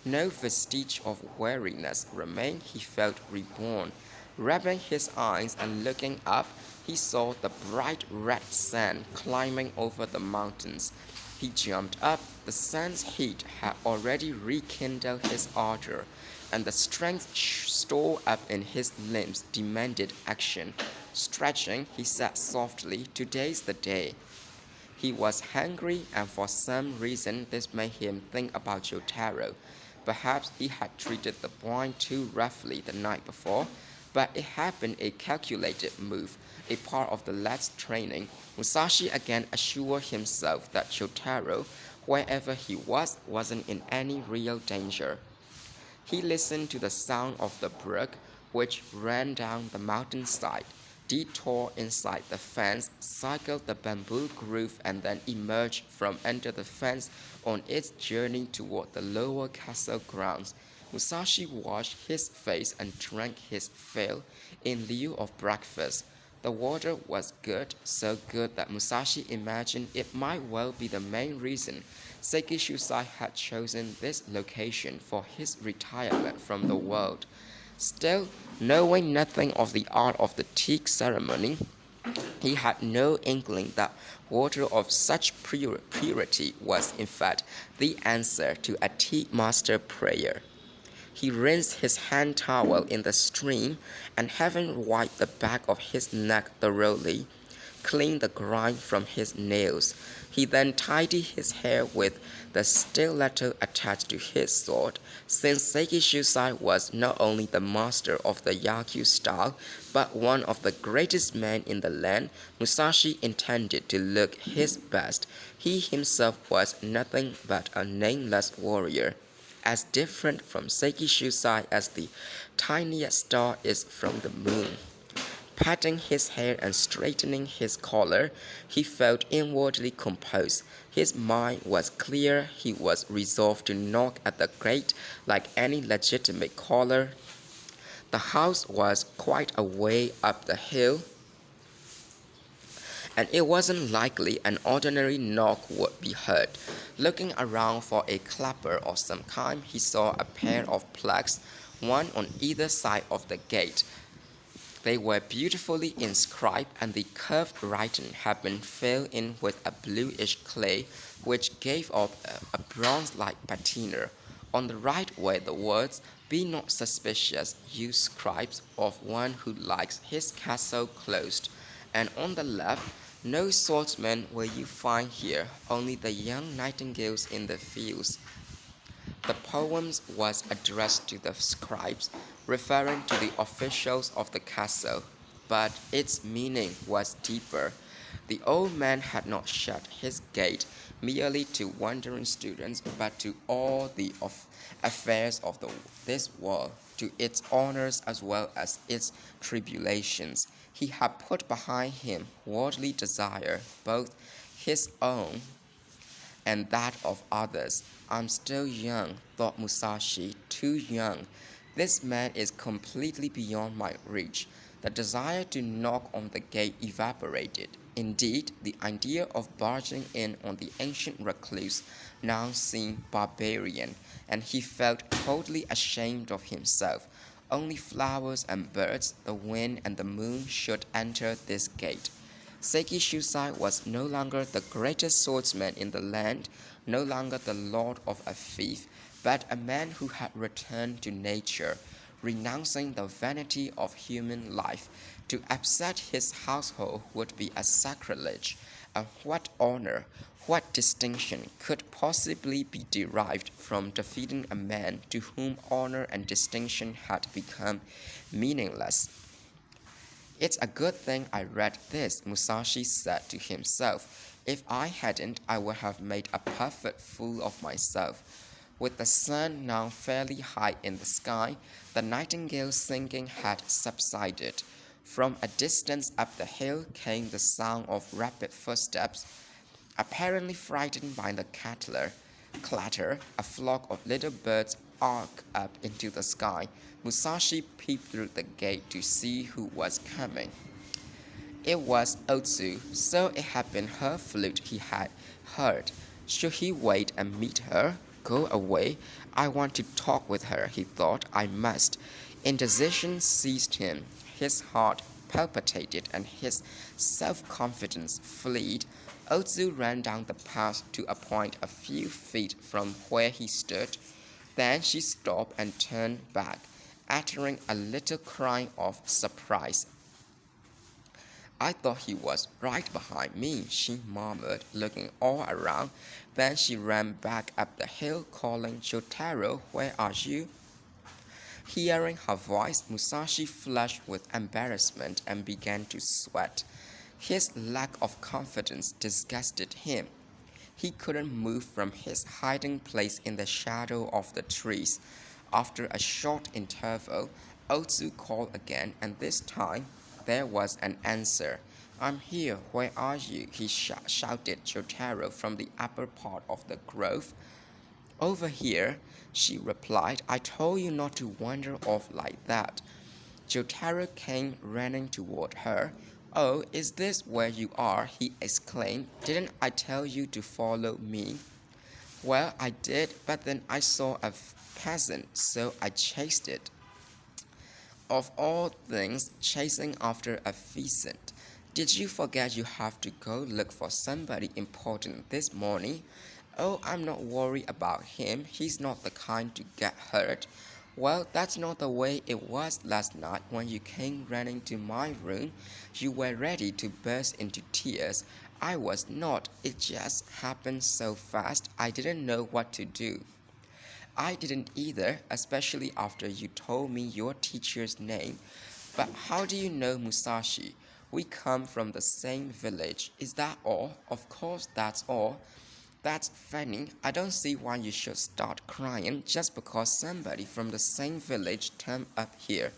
No vestige of weariness remained. He felt reborn. Rubbing his eyes and looking up, he saw the bright red sun climbing over the mountains. He jumped up. The sun's heat had already rekindled his ardor, and the strength stored up in his limbs demanded action. Stretching, he said softly, "Today's the day." He was hungry, and for some reason this made him think about Jōtarō. Perhaps he had treated the boy too roughly the night before, but it had been a calculated move, a part of the lad's training. Musashi again assured himself that Jōtarō, wherever he was, wasn't in any real danger. He listened to the sound of the brook, which ran down the mountainside, detoured inside the fence, cycled the bamboo grove, and then emerged from under the fence on its journey toward the lower castle grounds. Musashi washed his face and drank his fill in lieu of breakfast. The water was good, so good that Musashi imagined it might well be the main reason Seiki Shusai had chosen this location for his retirement from the world. Still, knowing nothing of the art of the tea ceremony, he had no inkling that water of such purity was in fact the answer to a tea master prayer. He rinsed his hand towel in the stream, and having wiped the back of his neck thoroughly, cleaned the grime from his nails. He then tidied his hair with the stiletto attached to his sword. Since Seiki Shusai was not only the master of the Yakyu style, but one of the greatest men in the land, Musashi intended to look his best. He himself was nothing but a nameless warrior, as different from Seiki Shusai as the tiniest star is from the moon. Patting his hair and straightening his collar, he felt inwardly composed. His mind was clear. He was resolved to knock at the gate like any legitimate caller. The house was quite a way up the hill, and it wasn't likely an ordinary knock would be heard. Looking around for a clapper of some kind, he saw a pair of plaques, one on either side of the gate. They were beautifully inscribed, and the curved writing had been filled in with a bluish clay, which gave off a bronze-like patina. On the right were the words, "Be not suspicious, you scribes, of one who likes his castle closed." And on the left, "No swordsmen will you find here, only the young nightingales in the fields." The poem was addressed to the scribes, referring to the officials of the castle, but its meaning was deeper. The old man had not shut his gate merely to wandering students, but to all the affairs of this world, to its honors as well as its tribulations. He had put behind him worldly desire, both his own and that of others. I'm still young, thought Musashi, too young. This man is completely beyond my reach. The desire to knock on the gate evaporated. Indeed, the idea of barging in on the ancient recluse now seemed barbarian, and he felt totally ashamed of himself. Only flowers and birds, the wind and the moon should enter this gate. Seiki Shusai was no longer the greatest swordsman in the land, no longer the lord of a fief, but a man who had returned to nature, renouncing the vanity of human life. To upset his household would be a sacrilege, and what honor, what distinction could possibly be derived from defeating a man to whom honor and distinction had become meaningless? It's a good thing I read this, Musashi said to himself. If I hadn't, I would have made a perfect fool of myself. With the sun now fairly high in the sky, the nightingale's singing had subsided. From a distance up the hill came the sound of rapid footsteps. Apparently frightened by the clatter, a flock of little birds arced up into the sky. Musashi peeped through the gate to see who was coming. It was Otsu, so it had been her flute he had heard. Should he wait and meet her? Go away? I want to talk with her, he thought. I must. Indecision seized him. His heart palpitated and his self-confidence fled. Otsu ran down the path to a point a few feet from where he stood. Then she stopped and turned back, uttering a little cry of surprise. I thought he was right behind me, she murmured, looking all around. Then she ran back up the hill, calling, Jōtarō, where are you? Hearing her voice, Musashi flushed with embarrassment and began to sweat. His lack of confidence disgusted him. He couldn't move from his hiding place in the shadow of the trees. After a short interval, Otsu called again, and this time there was an answer. I'm here, where are you? He shouted Jōtarō from the upper part of the grove. Over here, she replied. I told you not to wander off like that. Jōtarō came running toward her. Oh, is this where you are? He exclaimed. Didn't I tell you to follow me? Well, I did, but then I saw a peasant, so I chased it. Of all things, chasing after a pheasant. Did you forget you have to go look for somebody important this morning? Oh, I'm not worried about him. He's not the kind to get hurt. Well, that's not the way it was last night when you came running to my room. You were ready to burst into tears. I was not. It just happened so fast, I didn't know what to do. I didn't either, especially after you told me your teacher's name. But how do you know Musashi? We come from the same village. Is that all? Of course, that's all. That's funny. I don't see why you should start crying just because somebody from the same village turned up here.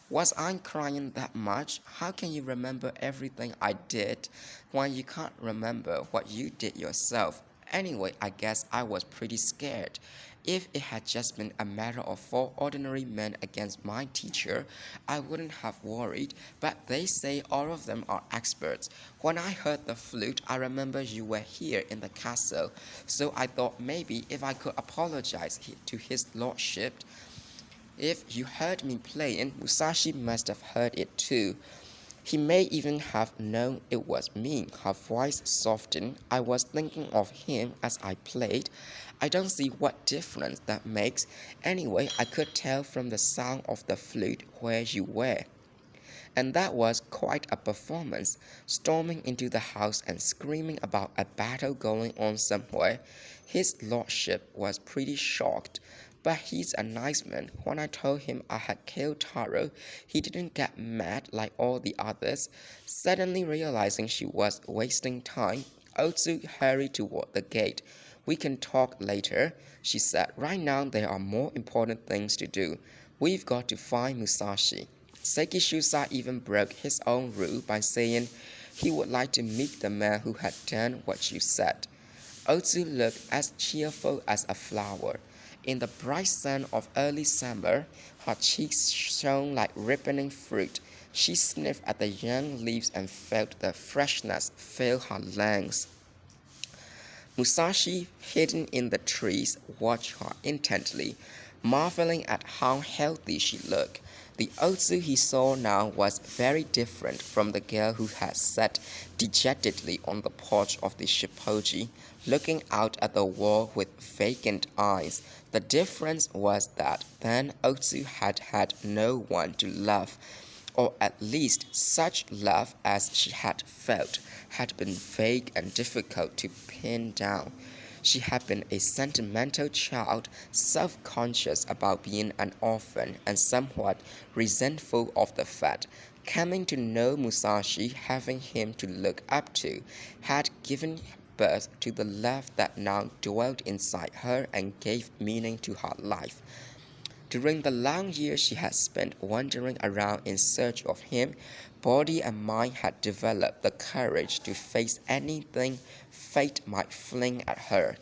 Was I crying that much? How can you remember everything I did when you can't remember what you did yourself? Anyway, I guess I was pretty scared. If it had just been a matter of 4 ordinary men against my teacher, I wouldn't have worried, but they say all of them are experts. When I heard the flute, I remember you were here in the castle, so I thought maybe if I could apologize to his lordship. If you heard me playing, Musashi must have heard it too. He may even have known it was me. Her voice softened. I was thinking of him as I played. I don't see what difference that makes. Anyway, I could tell from the sound of the flute where you were. And that was quite a performance, storming into the house and screaming about a battle going on somewhere. His lordship was pretty shocked. But he's a nice man. When I told him I had killed Taro, he didn't get mad like all the others. Suddenly realizing she was wasting time, Otsu hurried toward the gate. We can talk later, she said. Right now there are more important things to do. We've got to find Musashi. Seiki Shusai even broke his own rule by saying He would like to meet the man who had done what you said. Otsu looked as cheerful as a flower. In the bright sun of early summer, her cheeks shone like ripening fruit. She sniffed at the young leaves and felt the freshness fill her lungs. Musashi, hidden in the trees, watched her intently, marveling at how healthy she looked. The Otsu he saw now was very different from the girl who had sat dejectedly on the porch of the shippoji, looking out at the wall with vacant eyes. The difference was that then Otsu had had no one to love, or at least such love as she had felt had been vague and difficult to pin down. She had been a sentimental child, self-conscious about being an orphan and somewhat resentful of the fact. Coming to know Musashi, having him to look up to, had given birth to the love that now dwelt inside her and gave meaning to her life. During the long years she had spent wandering around in search of him, body and mind had developed the courage to face anything fate might fling at her.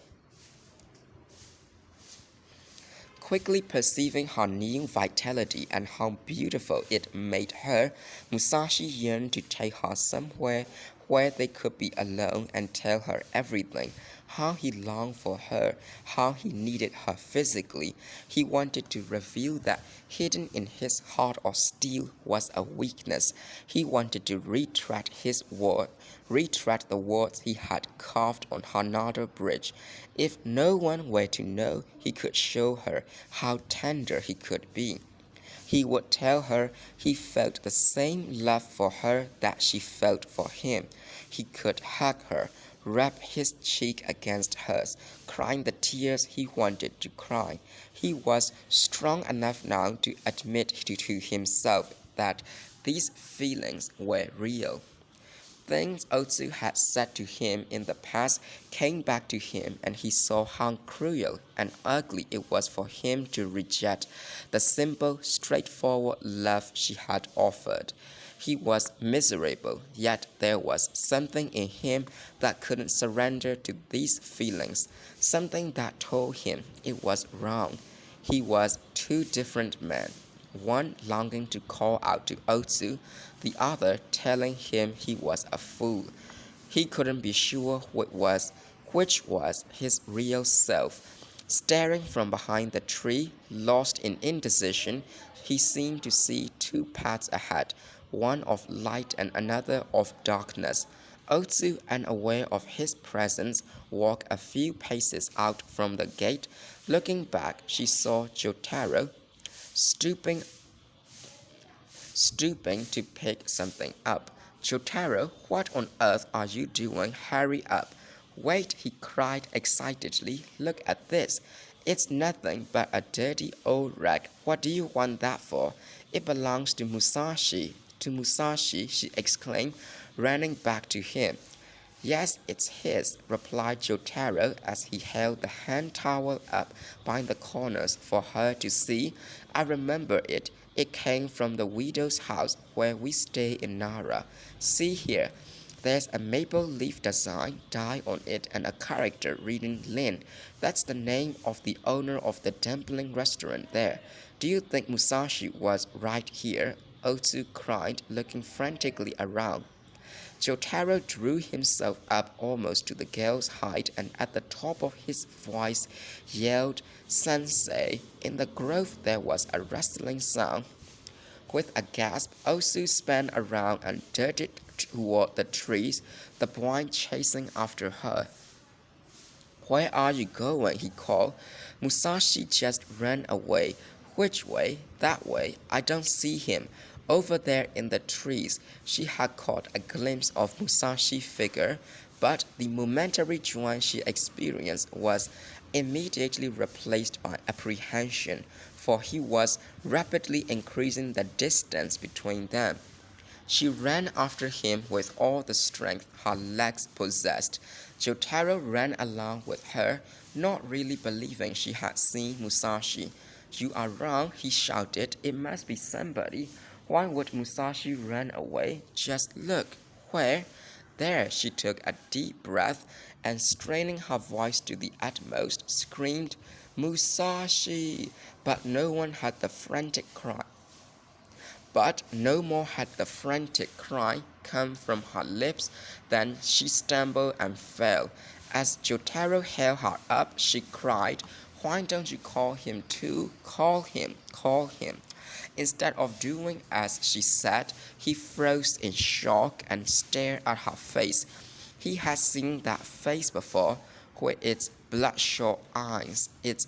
Quickly perceiving her new vitality and how beautiful it made her, Musashi yearned to take her somewhere where they could be alone and tell her everything. How he longed for her, how he needed her physically. He wanted to reveal that hidden in his heart of steel was a weakness. He wanted to retract the words he had carved on Hanado Bridge. If no one were to know, he could show her how tender he could be. He would tell her he felt the same love for her that she felt for him. He could hug her, rub his cheek against hers, crying the tears he wanted to cry. He was strong enough now to admit to himself that these feelings were real. Things Otsu had said to him in the past came back to him, and he saw how cruel and ugly it was for him to reject the simple, straightforward love she had offered. He was miserable, yet there was something in him that couldn't surrender to these feelings, something that told him it was wrong. He was two different men, one longing to call out to Otsu, the other telling him he was a fool. He couldn't be sure which was his real self. Staring from behind the tree, lost in indecision, he seemed to see two paths ahead, one of light and another of darkness. Otsu, unaware of his presence, walked a few paces out from the gate. Looking back, she saw Jōtarō stooping to pick something up. Jōtarō, what on earth are you doing? Hurry up. Wait, he cried excitedly. Look at this. It's nothing but a dirty old rag. What do you want that for? It belongs to Musashi. To Musashi, she exclaimed, running back to him. Yes, it's his, replied Jōtarō as he held the hand towel up by the corners for her to see. I remember it. It came from the widow's house where we stay in Nara. See here. There's a maple leaf design dye on it and a character reading Lin. That's the name of the owner of the dumpling restaurant there. Do you think Musashi was right here? Otsu cried, looking frantically around. Jōtarō drew himself up almost to the girl's height and at the top of his voice yelled, Sensei! In the grove there was a rustling sound. With a gasp, Otsu spun around and darted toward the trees, the boy chasing after her. Where are you going? He called. Musashi just ran away. Which way? That way. I don't see him. Over there in the trees, she had caught a glimpse of Musashi's figure, but the momentary joy she experienced was immediately replaced by apprehension, for he was rapidly increasing the distance between them. She ran after him with all the strength her legs possessed. Jōtarō ran along with her, not really believing she had seen Musashi. You are wrong, he shouted. It must be somebody. Why would Musashi run away? Just look. Where? There she took a deep breath and, straining her voice to the utmost, screamed, "Musashi!" But no more had the frantic cry come from her lips than she stumbled and fell. As Jōtarō held her up, she cried, "Why don't you call him too? Call him, call him." Instead of doing as she said, he froze in shock and stared at her face. He had seen that face before, with its bloodshot eyes, its